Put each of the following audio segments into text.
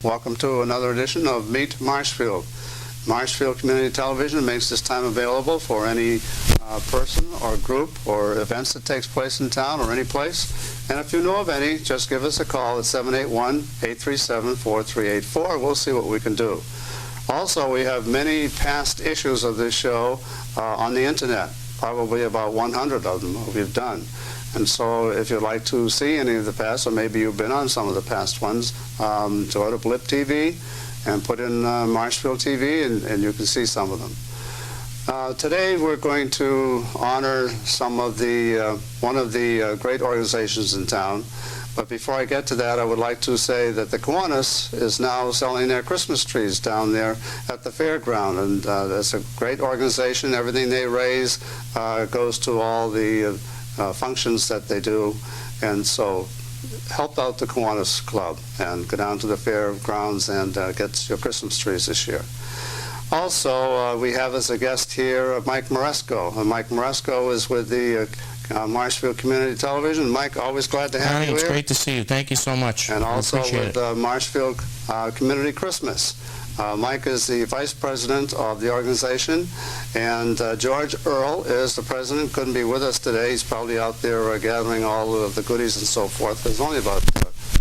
Welcome to another edition of Meet Marshfield. Marshfield Community Television makes this time available for any person or group or events that takes place in town or any place. And if you know of any, just give us a call at 781-837-4384. We'll see what we can do. Also, we have many past issues of this show on the internet, probably about 100 of them we've done. And so if you'd like to see any of the past, or maybe you've been on some of the past ones, go to Blip TV and put in Marshfield TV, and you can see some of them. Today we're going to honor some of the one of the great organizations in town. But before I get to that, I would like to say that the Kiwanis is now selling their Christmas trees down there at the fairground, and that's a great organization. Everything they raise goes to all the functions that they do, and so help out the Kiwanis Club and go down to the fairgrounds and get your Christmas trees this year. Also, we have as a guest here Mike Maresco. Mike Maresco is with the Marshfield Community Television. Mike, always glad to have you It's here. Great to see you. Thank you so much. And also with Marshfield Community Christmas. Mike is the vice president of the organization, and George Earl is the president. Couldn't be with us today. He's probably out there gathering all of the goodies and so forth. There's only about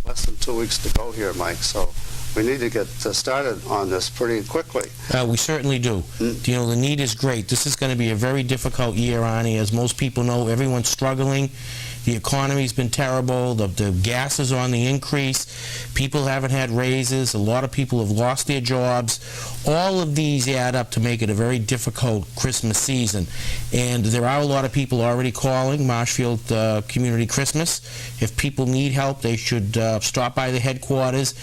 less than 2 weeks to go here, Mike, so we need to get started on this pretty quickly. We certainly do. You know, the need is great. This is going to be a very difficult year, Arnie. As most people know, everyone's struggling. The economy's been terrible. The gas is on the increase. People haven't had raises. A lot of people have lost their jobs. All of these add up to make it a very difficult Christmas season. And there are a lot of people already calling Marshfield Community Christmas. If people need help, they should stop by the headquarters.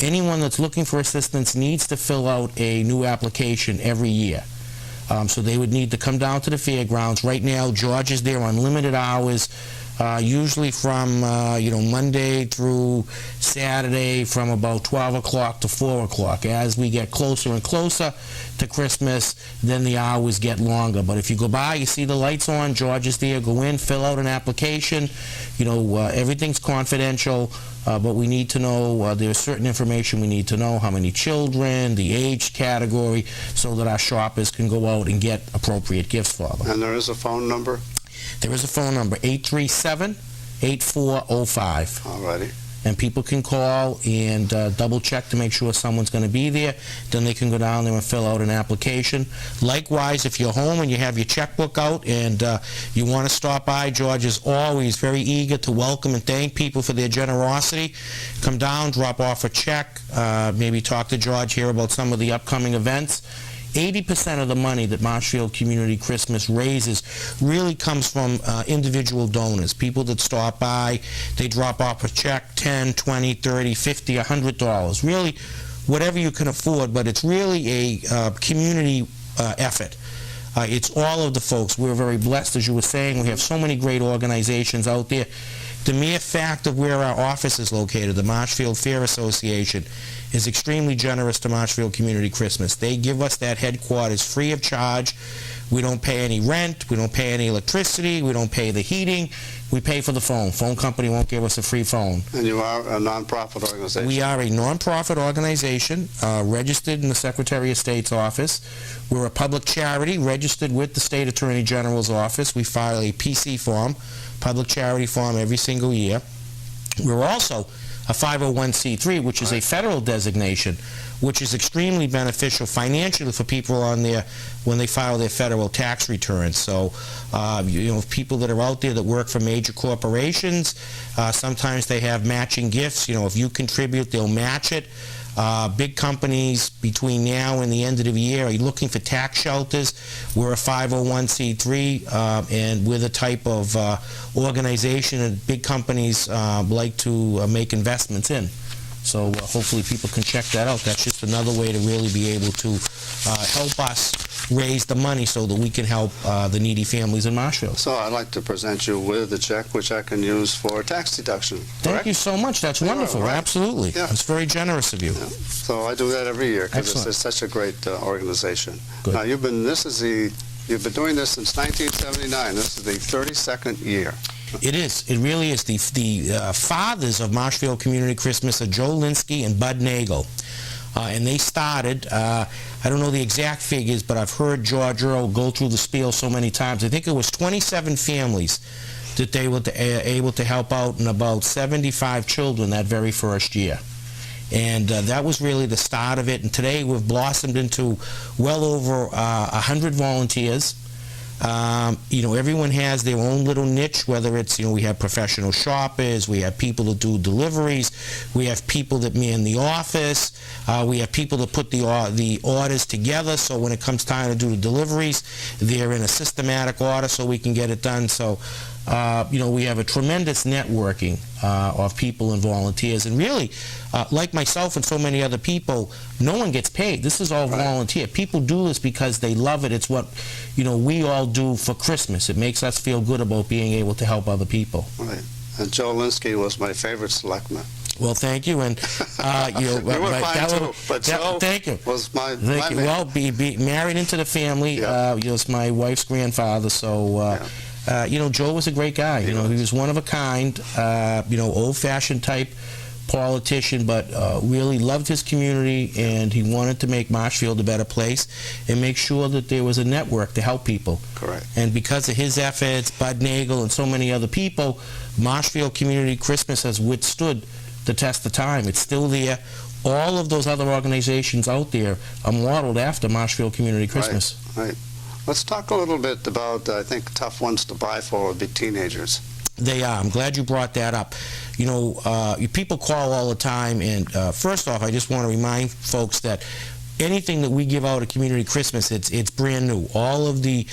Anyone that's looking for assistance needs to fill out a new application every year. So they would need to come down to the fairgrounds. Right now, George is there on limited hours, usually from Monday through Saturday from about 12 o'clock to 4 o'clock. As we get closer and closer to Christmas, then the hours get longer. But if you go by, you see the lights on, George is there, go in, fill out an application. Everything's confidential, but we need to know, there's certain information we need to know, how many children, the age category, so that our shoppers can go out and get appropriate gifts for them. And there is a phone number? There is a phone number, 837-8405. All righty. And people can call and double check to make sure someone's going to be there. Then they can go down there and fill out an application. Likewise, if you're home and you have your checkbook out and you want to stop by, George is always very eager to welcome and thank people for their generosity. Come down, drop off a check, maybe talk to George here about some of the upcoming events. 80% of the money that Marshfield Community Christmas raises really comes from individual donors, people that stop by, they drop off a check, $10, $20, $30, $50, $100, really whatever you can afford, but it's really a community effort. It's all of the folks. We're very blessed, as you were saying. We have so many great organizations out there. The mere fact of where our office is located, the Marshfield Fair Association, is extremely generous to Marshfield Community Christmas. They give us that headquarters free of charge. We don't pay any rent. We don't pay any electricity. We don't pay the heating. We pay for the phone. Phone company won't give us a free phone. And you are a nonprofit organization? We are a nonprofit organization registered in the Secretary of State's office. We're a public charity registered with the State Attorney General's office. We file a PC form, public charity form, every single year. We're also a 501c3, which is a federal designation, which is extremely beneficial financially for people on there when they file their federal tax returns. So, people that are out there that work for major corporations, sometimes they have matching gifts. If you contribute, they'll match it. Big companies between now and the end of the year are looking for tax shelters. We're a 501c3, and we're the type of organization that big companies like to make investments in. So hopefully people can check that out. That's just another way to really be able to help us raise the money so that we can help the needy families in Marshfield. So I'd like to present you with a check which I can use for tax deduction. Thank you so much. That's wonderful. Right. Absolutely. Yeah. It's very generous of you. Yeah. So I do that every year because it's such a great organization. Good. Now you've been doing this since 1979. This is the 32nd year. It is. It really is. The fathers of Marshfield Community Christmas are Joe Linsky and Bud Nagel. and they started, I don't know the exact figures, but I've heard George Earl go through the spiel so many times. I think it was 27 families that they were able to help out, and about 75 children that very first year. And that was really the start of it. And today we've blossomed into well over 100 volunteers. Everyone has their own little niche, whether it's, we have professional shoppers, we have people that do deliveries, we have people that man the office, we have people that put the orders together, so when it comes time to do the deliveries, they're in a systematic order so we can get it done. So we have a tremendous networking of people and volunteers. And really, like myself and so many other people, no one gets paid. This is all volunteer. People do this because they love it. It's what, we all do for Christmas. It makes us feel good about being able to help other people. Right. And Joe Linsky was my favorite selectman. Well, thank you, and you were fine too, but Joe thank you. Was my man. Well, be married into the family. Was my wife's grandfather, so. Joe was a great guy. He was one of a kind, old-fashioned type politician, but really loved his community, and he wanted to make Marshfield a better place and make sure that there was a network to help people. Correct. And because of his efforts, Bud Nagel and so many other people, Marshfield Community Christmas has withstood the test of time. It's still there. All of those other organizations out there are modeled after Marshfield Community Christmas. Right. Let's talk a little bit about, I think, tough ones to buy for would be teenagers. They are. I'm glad you brought that up. People call all the time, and first off, I just want to remind folks that anything that we give out at Community Christmas, it's brand new. All of the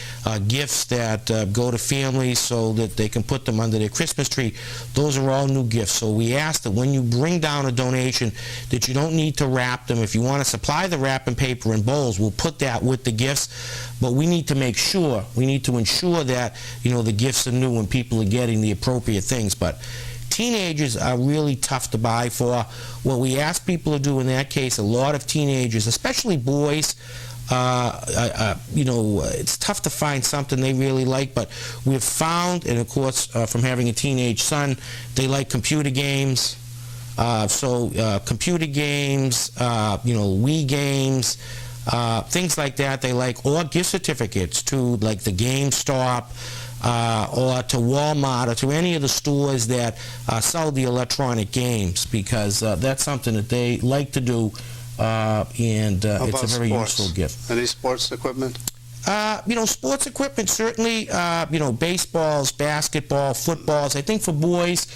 gifts that go to families so that they can put them under their Christmas tree, those are all new gifts. So we ask that when you bring down a donation that you don't need to wrap them. If you want to supply the wrapping paper and bowls, we'll put that with the gifts. But we need to ensure that, the gifts are new and people are getting the appropriate things. But teenagers are really tough to buy for. What we ask people to do in that case, a lot of teenagers, especially boys, it's tough to find something they really like, but we've found, and of course from having a teenage son, they like computer games. Computer games, Wii games, things like that they like, or gift certificates to like the GameStop, or to Walmart, or to any of the stores that sell the electronic games, because that's something that they like to do, and it's a very useful gift. Any sports equipment? Sports equipment, certainly, baseballs, basketball, footballs. I think for boys,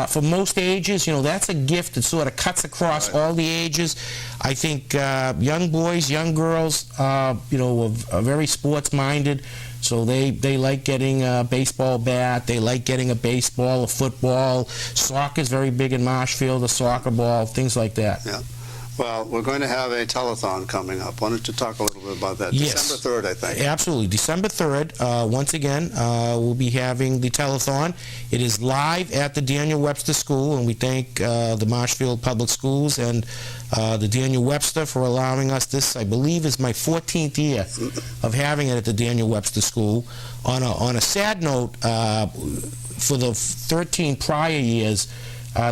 for most ages, that's a gift that sort of cuts across all the ages. I think young boys, young girls, are very sports-minded. So they like getting a baseball bat, they like getting a baseball, a football. Soccer is very big in Marshfield, a soccer ball, things like that. Yeah. Well, we're going to have a telethon coming up. Why don't you talk a little bit about that? Yes. December 3rd, I think. Absolutely. December 3rd, once again, we'll be having the telethon. It is live at the Daniel Webster School, and we thank the Marshfield Public Schools and the Daniel Webster for allowing us. This, I believe, is my 14th year of having it at the Daniel Webster School. On a sad note, for the 13 prior years,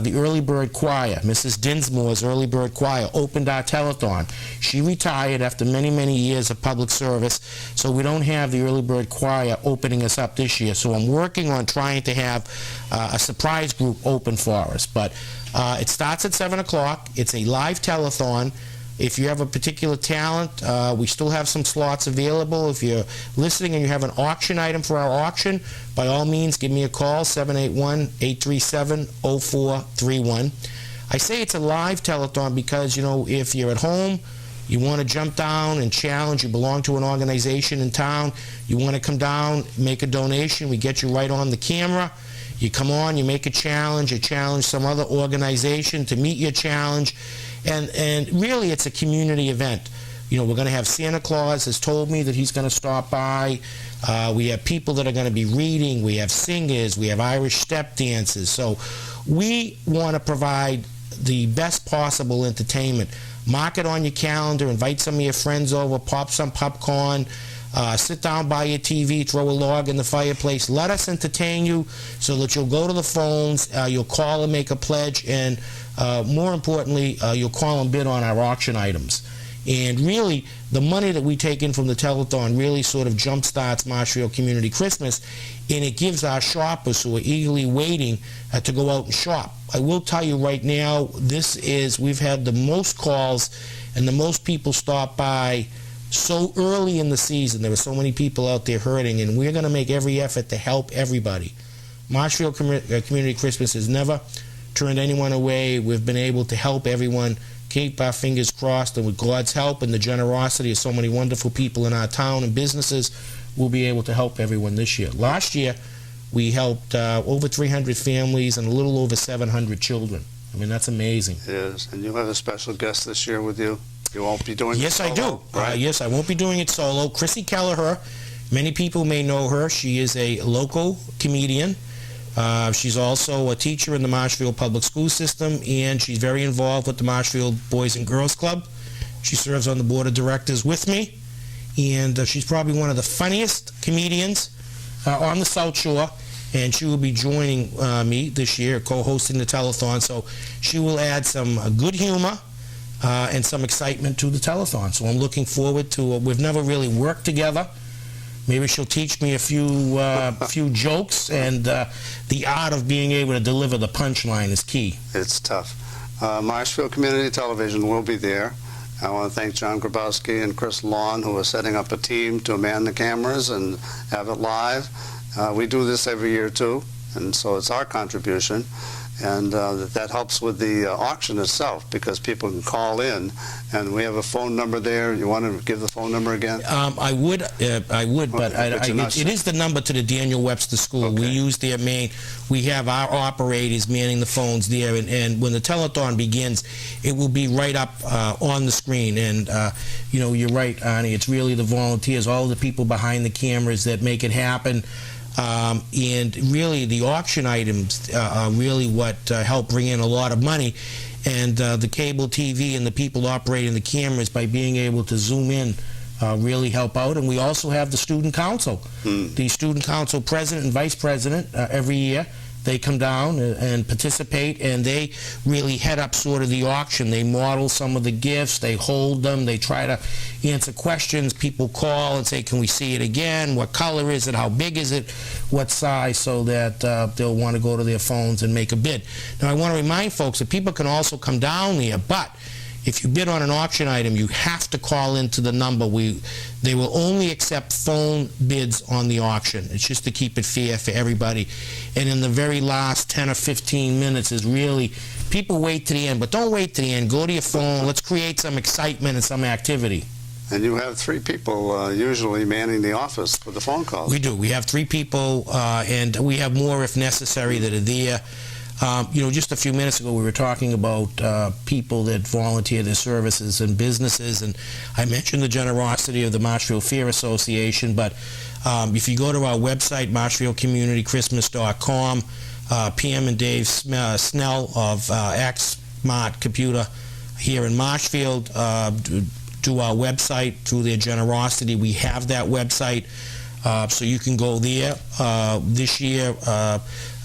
the Early Bird Choir, Mrs. Dinsmore's Early Bird Choir, opened our telethon. She retired after many, many years of public service, so we don't have the Early Bird Choir opening us up this year. So I'm working on trying to have a surprise group open for us. But it starts at 7 o'clock. It's a live telethon. If you have a particular talent, we still have some slots available. If you're listening and you have an auction item for our auction, by all means, give me a call, 781-837-0431. I say it's a live telethon because, if you're at home, you want to jump down and challenge, you belong to an organization in town, you want to come down, make a donation, we get you right on the camera. You come on, you make a challenge, you challenge some other organization to meet your challenge. And really, it's a community event. We're going to have Santa Claus has told me that he's going to stop by. We have people that are going to be reading. We have singers. We have Irish step dances. So we want to provide the best possible entertainment. Mark it on your calendar. Invite some of your friends over. Pop some popcorn. Sit down by your TV, throw a log in the fireplace. Let us entertain you so that you'll go to the phones, you'll call and make a pledge, and more importantly, you'll call and bid on our auction items. And really, the money that we take in from the telethon really sort of jumpstarts Marshfield Community Christmas, and it gives our shoppers who are eagerly waiting to go out and shop. I will tell you right now, we've had the most calls and the most people stop by so early in the season. There were so many people out there hurting, and we're going to make every effort to help everybody. Marshfield Community Christmas has never turned anyone away. We've been able to help everyone. Keep our fingers crossed, and with God's help and the generosity of so many wonderful people in our town and businesses, we'll be able to help everyone this year. Last year, we helped over 300 families and a little over 700 children. I mean, that's amazing. It is. And you have a special guest this year with you. You won't be doing it Yes, solo, I do. right? Yes, I won't be doing it solo. Chrissy Kelleher, many people may know her. She is a local comedian. She's also a teacher in the Marshfield Public School System, and she's very involved with the Marshfield Boys and Girls Club. She serves on the board of directors with me, and she's probably one of the funniest comedians on the South Shore, and she will be joining me this year, co-hosting the telethon, so she will add some good humor and some excitement to the telethon. So I'm looking forward to we've never really worked together. Maybe she'll teach me a few jokes, and the art of being able to deliver the punchline is key. It's tough. Marshfield Community Television will be there. I want to thank John Grabowski and Chris Lawn, who are setting up a team to man the cameras and have it live. We do this every year too, and so it's our contribution. And that helps with the auction itself, because people can call in, and we have a phone number there. You want to give the phone number again? I would, but it is the number to the Daniel Webster School. Okay. We use their main. We have our operators manning the phones there, and when the telethon begins, it will be right up on the screen. And you know, you're right, Arnie. It's really the volunteers, all the people behind the cameras that make it happen. And really, the auction items are really what help bring in a lot of money. And the cable TV and the people operating the cameras, by being able to zoom in, really help out. And we also have the student council. The student council president and vice president every year. They come down and participate, and they really head up sort of the auction. They model some of the gifts, they hold them, they try to answer questions. People call and say, can we see it again? What color is it? How big is it? What size? So that they'll want to go to their phones and make a bid. Now, I want to remind folks that people can also come down there, but if you bid on an auction item, you have to call into the number. They will only accept phone bids on the auction. It's just to keep it fair for everybody. And in the very last 10 or 15 minutes is really, people wait to the end, but don't wait to the end. Go to your phone. Let's create some excitement and some activity. And you have 3 people usually manning the office for the phone calls. We do. We have 3 people, and we have more if necessary that are there. You know, just a few minutes ago we were talking about people that volunteer their services and businesses, and I mentioned the generosity of the Marshfield Fair Association, but if you go to our website, marshfieldcommunitychristmas.com, Pam and Dave Snell of X Smart Computer here in Marshfield do our website. Through their generosity, we have that website. So you can go there. This year,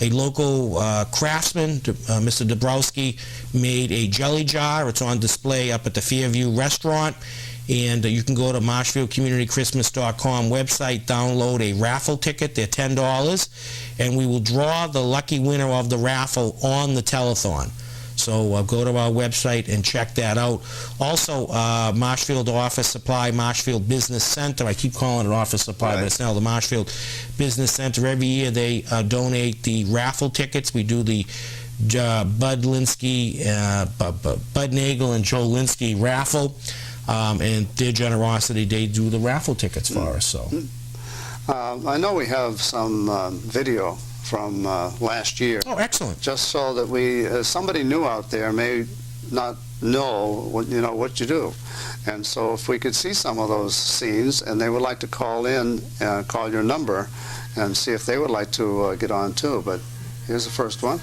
a local craftsman, Mr. Dabrowski, made a jelly jar. It's on display up at the Fairview restaurant. And you can go to MarshfieldCommunityChristmas.com website, download a raffle ticket. They're $10. And we will draw the lucky winner of the raffle on the telethon. So go to our website and check that out. Also, Marshfield Office Supply, Marshfield Business Center. I keep calling it Office Supply, but it's now the Marshfield Business Center. Every year they donate the raffle tickets. We do the Bud Nagel and Joe Linsky raffle. And their generosity, they do the raffle tickets for us. So, I know we have some video from last year. Oh, excellent! Just so that somebody new out there may not know what you do, and so if we could see some of those scenes, and they would like to call in, call your number, and see if they would like to get on too. But here's the first one.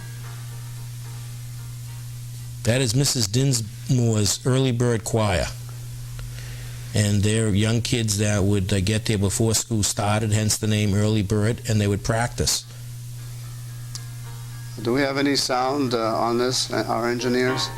That is Mrs. Dinsmore's Early Bird Choir. and they're young kids that would get there before school started, hence the name Early Bird, and they would practice. Do we have any sound on this, our engineers?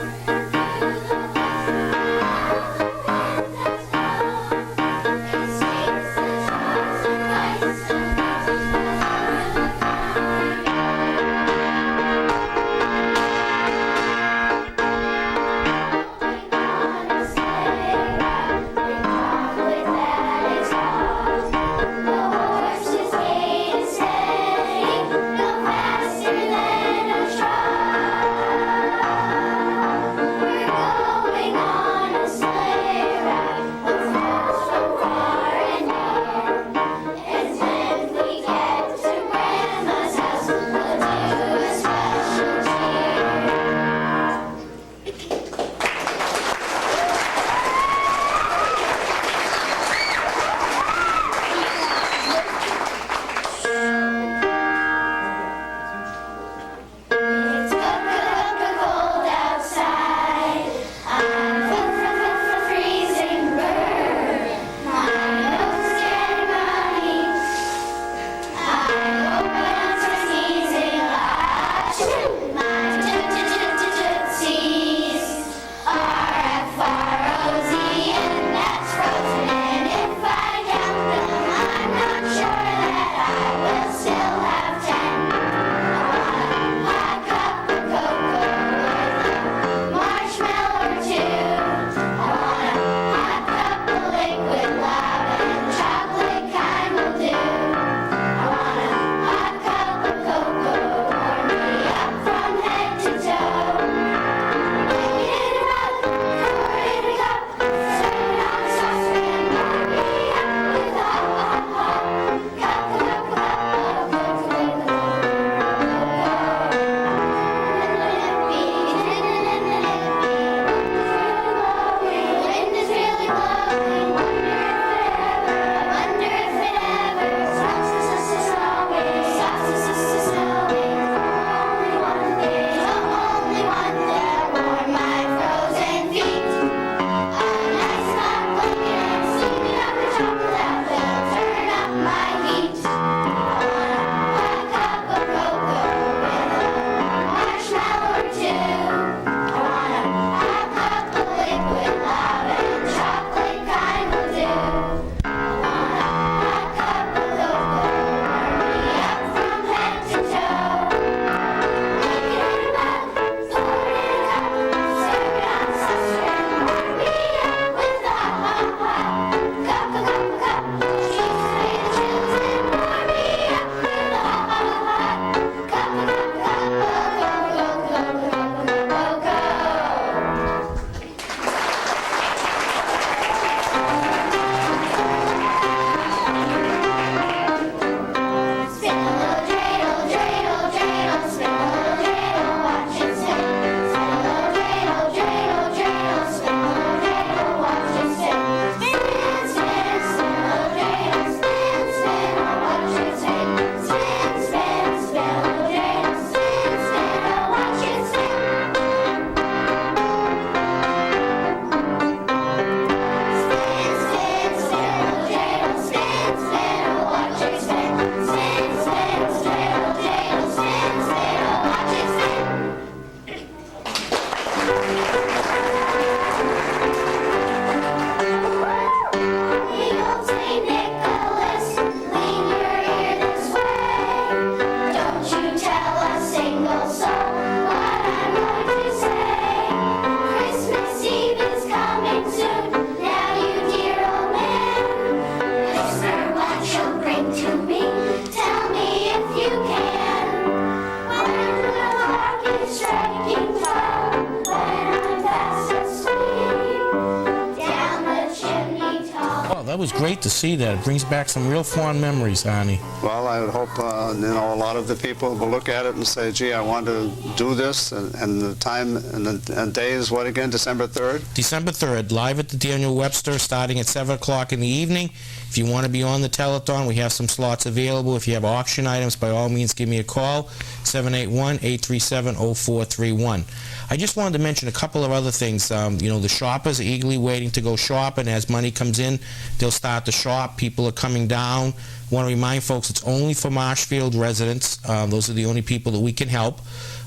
That was great to see that. It brings back some real fond memories, Arnie. Well, I would hope a lot of the people will look at it and say, gee, I want to do this, and the time and day is what again, December 3rd? December 3rd, live at the Daniel Webster, starting at 7 o'clock in the evening. If you want to be on the telethon, we have some slots available. If you have auction items, by all means, give me a call, 781-837-0431. I just wanted to mention a couple of other things. The shoppers are eagerly waiting to go shopping. As money comes in, they'll start to shop. People are coming down. I want to remind folks it's only for Marshfield residents. Those are the only people that we can help.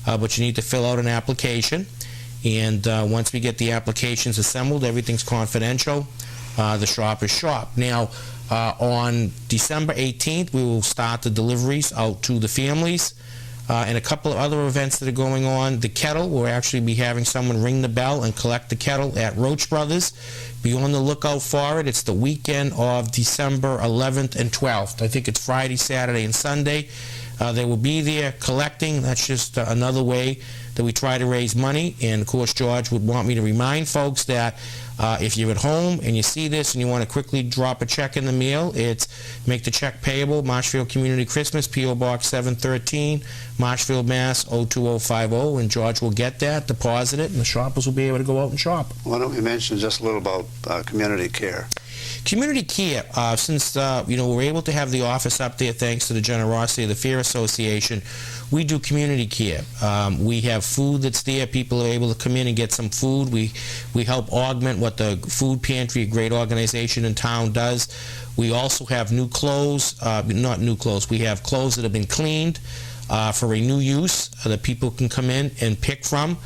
But you need to fill out an application. And once we get the applications assembled, everything's confidential. The shoppers shop. Now, on December 18th, we will start the deliveries out to the families. And a couple of other events that are going on. The kettle, we'll actually be having someone ring the bell and collect the kettle at Roach Brothers. Be on the lookout for it. It's the weekend of December 11th and 12th. I think it's Friday, Saturday, and Sunday. They will be there collecting. That's just another way that we try to raise money. And, of course, George would want me to remind folks that if you're at home and you see this and you want to quickly drop a check in the mail, it's make the check payable, Marshfield Community Christmas, P.O. Box 713, Marshfield, Mass. 02050, and George will get that, deposit it, and the shoppers will be able to go out and shop. Why don't we mention just a little about community care? Community care, since we're able to have the office up there thanks to the generosity of the Fair Association, we do community care. We have food that's there. People are able to come in and get some food. We help augment what the Food Pantry, a great organization in town, does. We also have new clothes, not new clothes, we have clothes that have been cleaned for a new use that people can come in and pick from.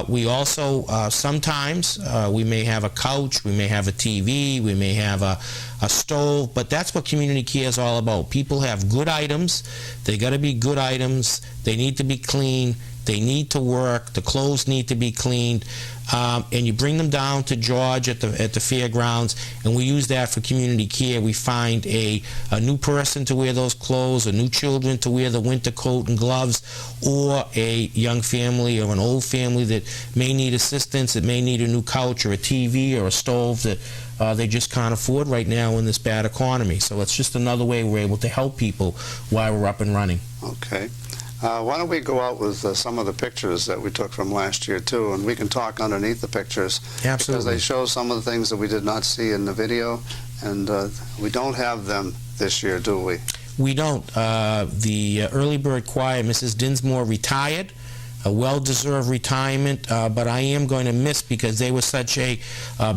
We also, sometimes, we may have a couch, we may have a TV, we may have a stove, but that's what community care is all about. People have good items. They got to be good items. They need to be clean. They need to work. The clothes need to be cleaned. And you bring them down to George at the fairgrounds, and we use that for community care. We find a new person to wear those clothes, or new children to wear the winter coat and gloves, or a young family or an old family that may need assistance, that may need a new couch or a TV or a stove that they just can't afford right now in this bad economy. So it's just another way we're able to help people while we're up and running. Okay. Why don't we go out with some of the pictures that we took from last year, too, and we can talk underneath the pictures. Absolutely. Because they show some of the things that we did not see in the video, and we don't have them this year, do we? We don't. The early bird choir, Mrs. Dinsmore, retired. A well-deserved retirement, but I am going to miss, because they were such a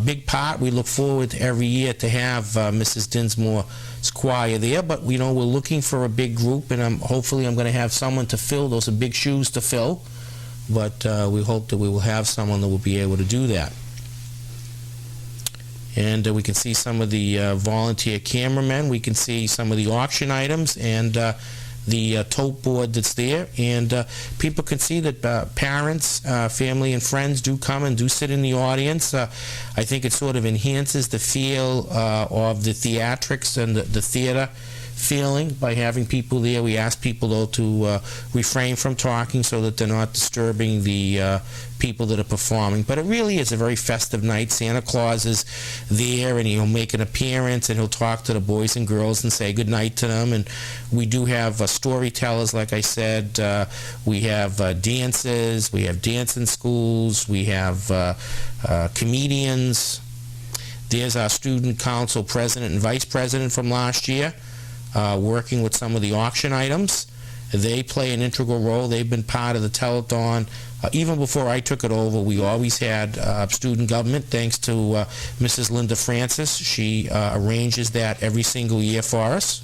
big part. We look forward every year to have Mrs. Dinsmore's choir there, but we're looking for a big group, and hopefully I'm going to have someone to fill. Those are big shoes to fill, but we hope that we will have someone that will be able to do that. And we can see some of the volunteer cameramen. We can see some of the auction items, and the tote board that's there, and people can see that parents, family, and friends do come and do sit in the audience. I think it sort of enhances the feel of the theatrics and the theater feeling by having people there. We ask people, though, to refrain from talking so that they're not disturbing the people that are performing. But it really is a very festive night. Santa Claus is there, and he'll make an appearance, and he'll talk to the boys and girls and say good night to them. And we do have storytellers, like I said. We have dances. We have dancing schools. We have comedians. There's our student council president and vice president from last year, working with some of the auction items. They play an integral role. They've been part of the telethon. Even before I took it over, we always had student government, thanks to Mrs. Linda Francis. She arranges that every single year for us.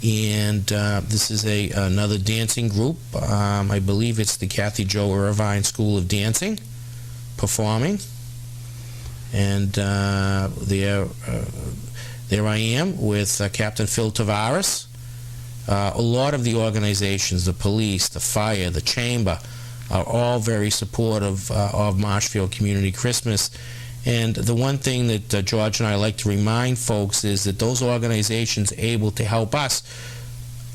And this is another dancing group. I believe it's the Kathy Jo Irvine School of Dancing performing. And there I am with Captain Phil Tavares. A lot of the organizations, the police, the fire, the chamber, are all very supportive of Marshfield Community Christmas. And the one thing that George and I like to remind folks is that those organizations are able to help us,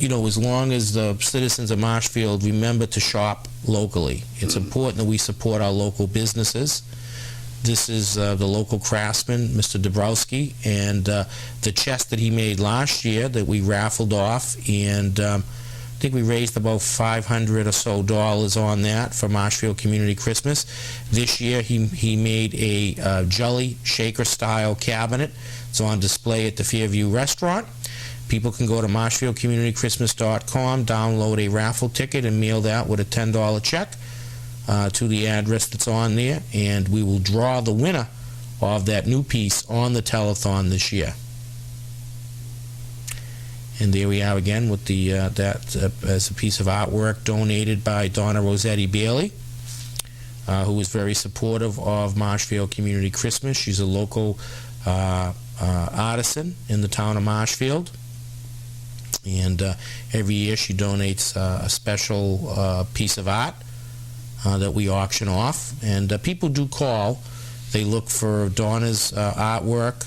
as long as the citizens of Marshfield remember to shop locally. It's important that we support our local businesses. This is the local craftsman, Mr. Dabrowski, and the chest that he made last year that we raffled off, and I think we raised about $500 or so on that for Marshfield Community Christmas. This year he made a jelly shaker style cabinet. It's on display at the Fairview Restaurant. People can go to marshfieldcommunitychristmas.com, download a raffle ticket, and mail that with a $10 check to the address that's on there, and we will draw the winner of that new piece on the telethon this year. And there we are again with the that as a piece of artwork donated by Donna Rossetti Bailey, who was very supportive of Marshfield Community Christmas. She's a local artisan in the town of Marshfield, and every year she donates a special piece of art that we auction off, and people do call. They look for Donna's artwork,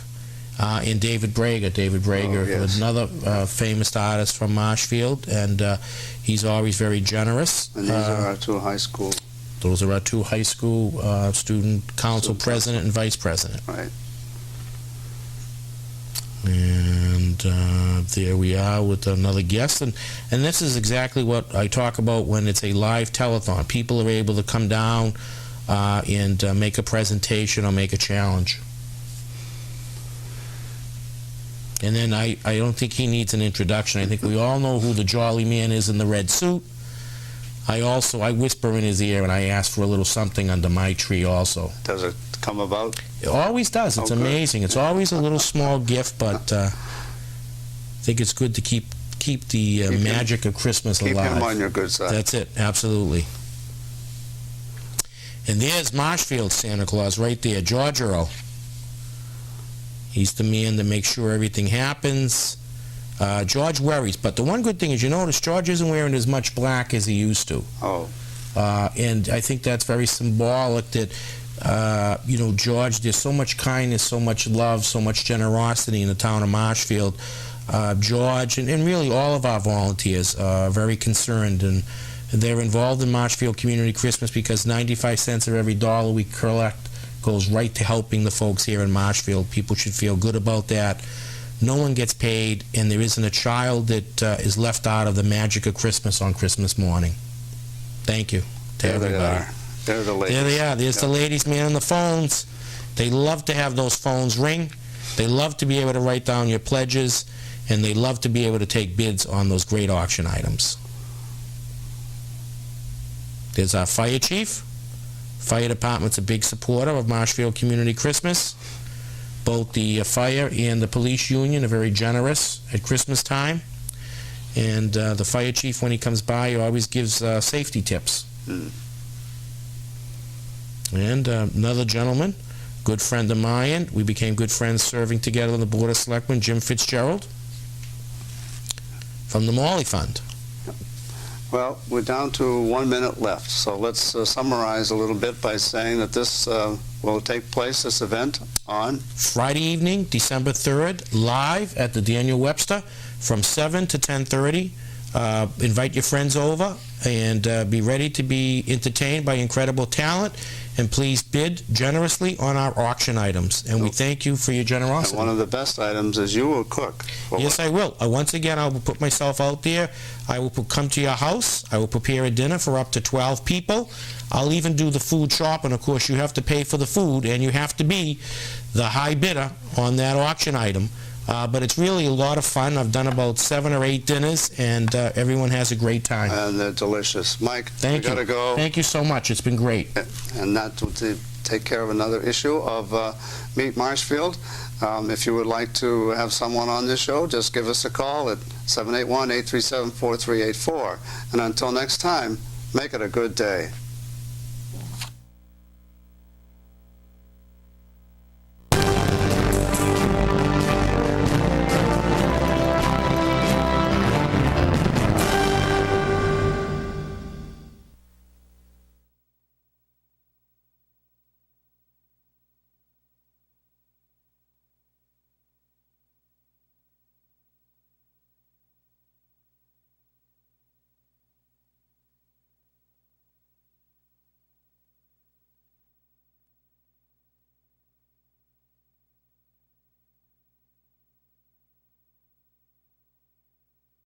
and David Brager, yes. Another famous artist from Marshfield, and he's always very generous. And these are our two high school. Those are our two high school student council president and vice president. Right. And there we are with another guest, and this is exactly what I talk about when it's a live telethon. People are able to come down and make a presentation or make a challenge. And then I don't think he needs an introduction. I think we all know who the jolly man is in the red suit. I whisper in his ear and I ask for a little something under my tree also. Does it come about? It always does. It's amazing. It's always a little small gift, but I think it's good to keep the magic of Christmas alive. Keep him on your good side. That's it. Absolutely. And there's Marshfield Santa Claus right there, George Earl. He's the man that makes sure everything happens. George worries, but the one good thing is, you notice George isn't wearing as much black as he used to. Oh. And I think that's very symbolic that, George, there's so much kindness, so much love, so much generosity in the town of Marshfield. George, and really all of our volunteers are very concerned, and they're involved in Marshfield Community Christmas because 95 cents of every dollar we collect goes right to helping the folks here in Marshfield. People should feel good about that. No one gets paid, and there isn't a child that is left out of the magic of Christmas on Christmas morning. Thank you to everybody. They are. They're the ladies. There they are. There's the ladies, man, on the phones. They love to have those phones ring. They love to be able to write down your pledges, and they love to be able to take bids on those great auction items. There's our fire chief. Fire department's a big supporter of Marshfield Community Christmas. Both the fire and the police union are very generous at Christmas time. And the fire chief, when he comes by, always gives safety tips. And another gentleman, good friend of mine, we became good friends serving together on the Board of Selectmen, Jim Fitzgerald, from the Morley Fund. Well, we're down to 1 minute left, so let's summarize a little bit by saying that this will take place, this event, on Friday evening, December 3rd, live at the Daniel Webster from 7 to 10:30. Invite your friends over and be ready to be entertained by incredible talent, and please bid generously on our auction items. And we thank you for your generosity. And one of the best items is you will cook. Yes, I will. Once again, I will put myself out there. I will come to your house. I will prepare a dinner for up to 12 people. I'll even do the food shopping. Of course, you have to pay for the food, and you have to be the high bidder on that auction item. But it's really a lot of fun. I've done about 7 or 8 dinners, and everyone has a great time. And they're delicious. Mike, Thank you. Gotta go. Thank you so much. It's been great. And that to take care of another issue of Meet Marshfield. If you would like to have someone on this show, just give us a call at 781-837-4384. And until next time, make it a good day.